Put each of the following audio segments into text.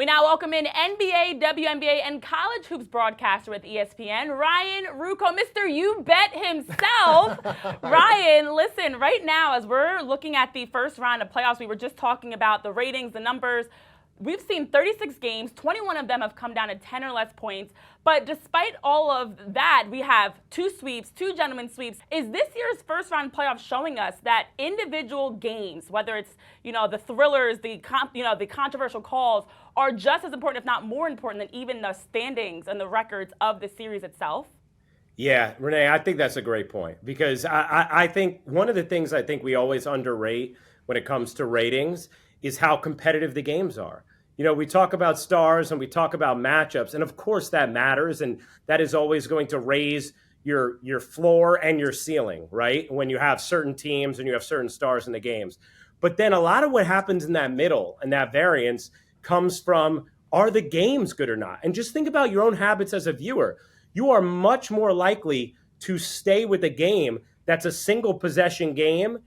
We now welcome in NBA, WNBA, and college hoops broadcaster with ESPN, Ryan Ruocco, Mr. You Bet himself. Ryan, listen, right now as we're looking at the first round of playoffs, we were just talking about the ratings, the numbers. We've seen 36 games, 21 of them have come down to 10 or less points. But despite all of that, we have two sweeps, two gentlemen sweeps. Is this year's first round playoff showing us that individual games, whether it's, the thrillers, the controversial calls, are just as important, if not more important, than even the standings and the records of the series itself? Yeah, Renee, I think that's a great point because I think one of the things I think we always underrate when it comes to ratings is how competitive the games are. We talk about stars and we talk about matchups, and of course that matters, and that is always going to raise your floor and your ceiling, right? When you have certain teams and you have certain stars in the games. But then a lot of what happens in that middle and that variance comes from, are the games good or not? And just think about your own habits as a viewer. You are much more likely to stay with a game that's a single possession game,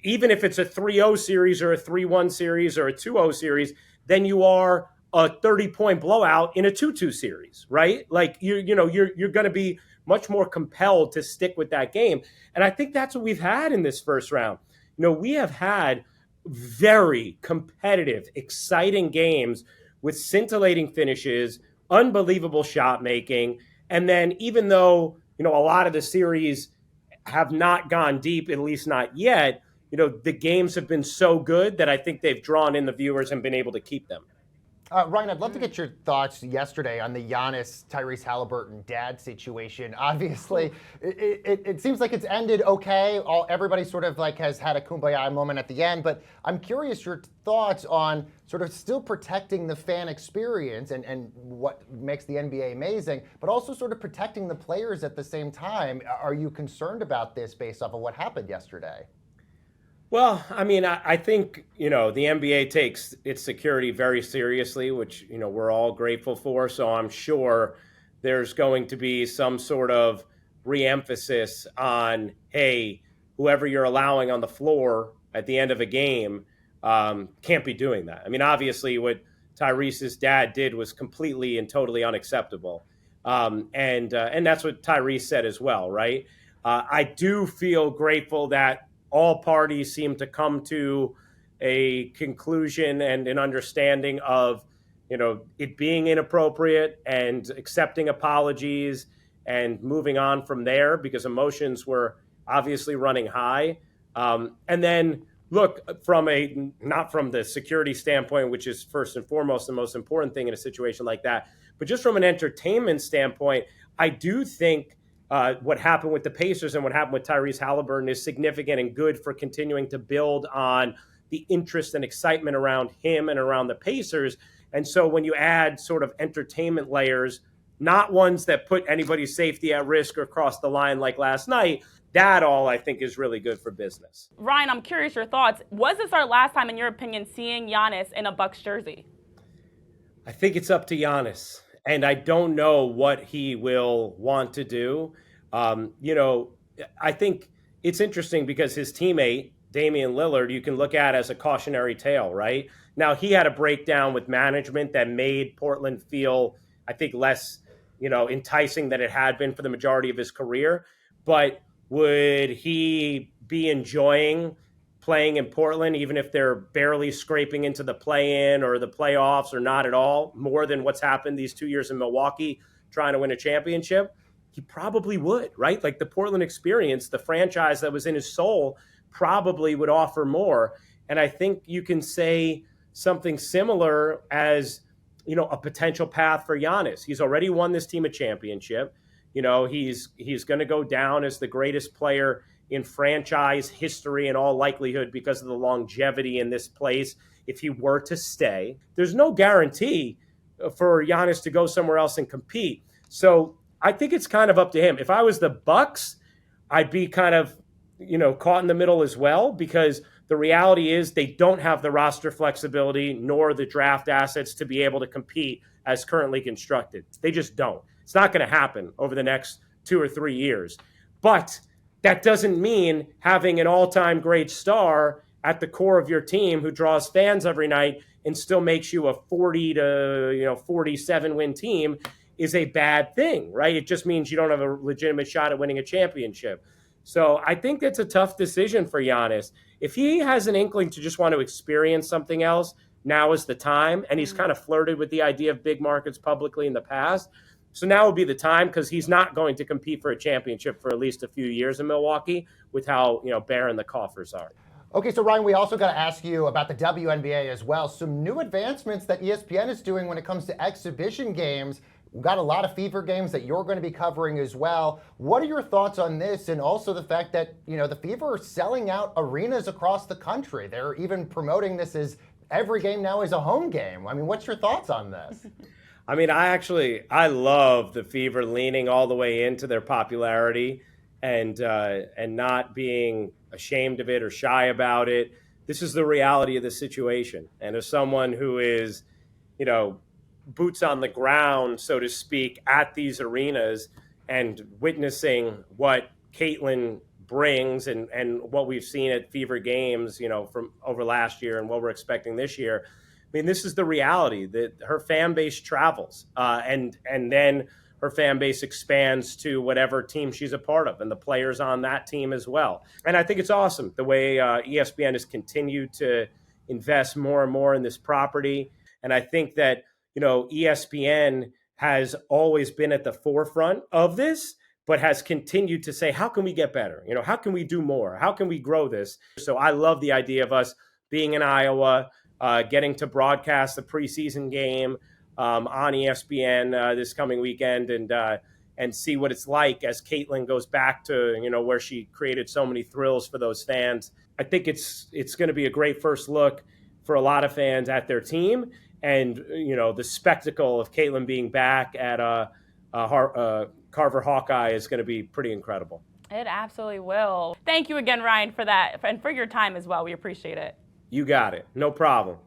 even if it's a 3-0 series or a 3-1 series or a 2-0 series, than you are a 30-point blowout in a 2-2 series, right? Like you're going to be much more compelled to stick with that game. And I think that's what we've had in this first round. We have had very competitive, exciting games with scintillating finishes, unbelievable shot making. And then even though, a lot of the series have not gone deep, at least not yet, the games have been so good that I think they've drawn in the viewers and been able to keep them. Ryan, I'd love to get your thoughts yesterday on the Giannis, Tyrese Halliburton dad situation. Obviously, it seems like it's ended okay. Everybody sort of has had a kumbaya moment at the end, but I'm curious your thoughts on sort of still protecting the fan experience and what makes the NBA amazing, but also sort of protecting the players at the same time. Are you concerned about this based off of what happened yesterday? Well, I think, the NBA takes its security very seriously, which, we're all grateful for. So I'm sure there's going to be some sort of reemphasis on, hey, whoever you're allowing on the floor at the end of a game can't be doing that. Obviously what Tyrese's dad did was completely and totally unacceptable. And that's what Tyrese said as well, right? I do feel grateful that all parties seem to come to a conclusion and an understanding of, it being inappropriate and accepting apologies and moving on from there because emotions were obviously running high. And then look, not from the security standpoint, which is first and foremost the most important thing in a situation like that, but just from an entertainment standpoint, I do think what happened with the Pacers and what happened with Tyrese Halliburton is significant and good for continuing to build on the interest and excitement around him and around the Pacers. And so when you add sort of entertainment layers, not ones that put anybody's safety at risk or cross the line like last night, that all I think is really good for business. Ryan, I'm curious your thoughts. Was this our last time, in your opinion, seeing Giannis in a Bucks jersey? I think it's up to Giannis. And I don't know what he will want to do. I think it's interesting because his teammate, Damian Lillard, you can look at as a cautionary tale, right? Now, he had a breakdown with management that made Portland feel, I think, less, enticing than it had been for the majority of his career. But would he be enjoying playing in Portland, even if they're barely scraping into the play-in or the playoffs or not at all, more than what's happened these 2 years in Milwaukee trying to win a championship? He probably would, right? Like the Portland experience, the franchise that was in his soul probably would offer more. And I think you can say something similar as, a potential path for Giannis. He's already won this team a championship. He's going to go down as the greatest player in franchise history in all likelihood because of the longevity in this place. If he were to stay, there's no guarantee for Giannis to go somewhere else and compete. So I think it's kind of up to him. If I was the Bucks, I'd be kind of, caught in the middle as well, because the reality is they don't have the roster flexibility nor the draft assets to be able to compete as currently constructed. They just don't. It's not going to happen over the next 2 or 3 years. But that doesn't mean having an all-time great star at the core of your team who draws fans every night and still makes you a 40 to 47 win team is a bad thing, right? It just means you don't have a legitimate shot at winning a championship. So I think that's a tough decision for Giannis. If he has an inkling to just want to experience something else, now is the time. And he's kind of flirted with the idea of big markets publicly in the past. So now would be the time, because he's not going to compete for a championship for at least a few years in Milwaukee with how barren the coffers are. Okay, so Ryan, we also got to ask you about the WNBA as well. Some new advancements that ESPN is doing when it comes to exhibition games. We've got a lot of fever games that you're going to be covering as well. What are your thoughts on this, and also the fact that the Fever are selling out arenas across the country? They're even promoting this as every game now is a home game. I mean, what's your thoughts on this? I mean, I love the Fever leaning all the way into their popularity and not being ashamed of it or shy about it. This is the reality of the situation. And as someone who is, boots on the ground, so to speak, at these arenas and witnessing what Caitlin brings and what we've seen at Fever games, from over last year and what we're expecting this year. I mean, this is the reality that her fan base travels and then her fan base expands to whatever team she's a part of and the players on that team as well. And I think it's awesome the way ESPN has continued to invest more and more in this property. And I think that, ESPN has always been at the forefront of this, but has continued to say, how can we get better? How can we do more? How can we grow this? So I love the idea of us being in Iowa, getting to broadcast the preseason game on ESPN this coming weekend and see what it's like as Caitlin goes back to, where she created so many thrills for those fans. I think it's going to be a great first look for a lot of fans at their team. And, the spectacle of Caitlin being back at Carver Hawkeye is going to be pretty incredible. It absolutely will. Thank you again, Ryan, for that and for your time as well. We appreciate it. You got it. No problem.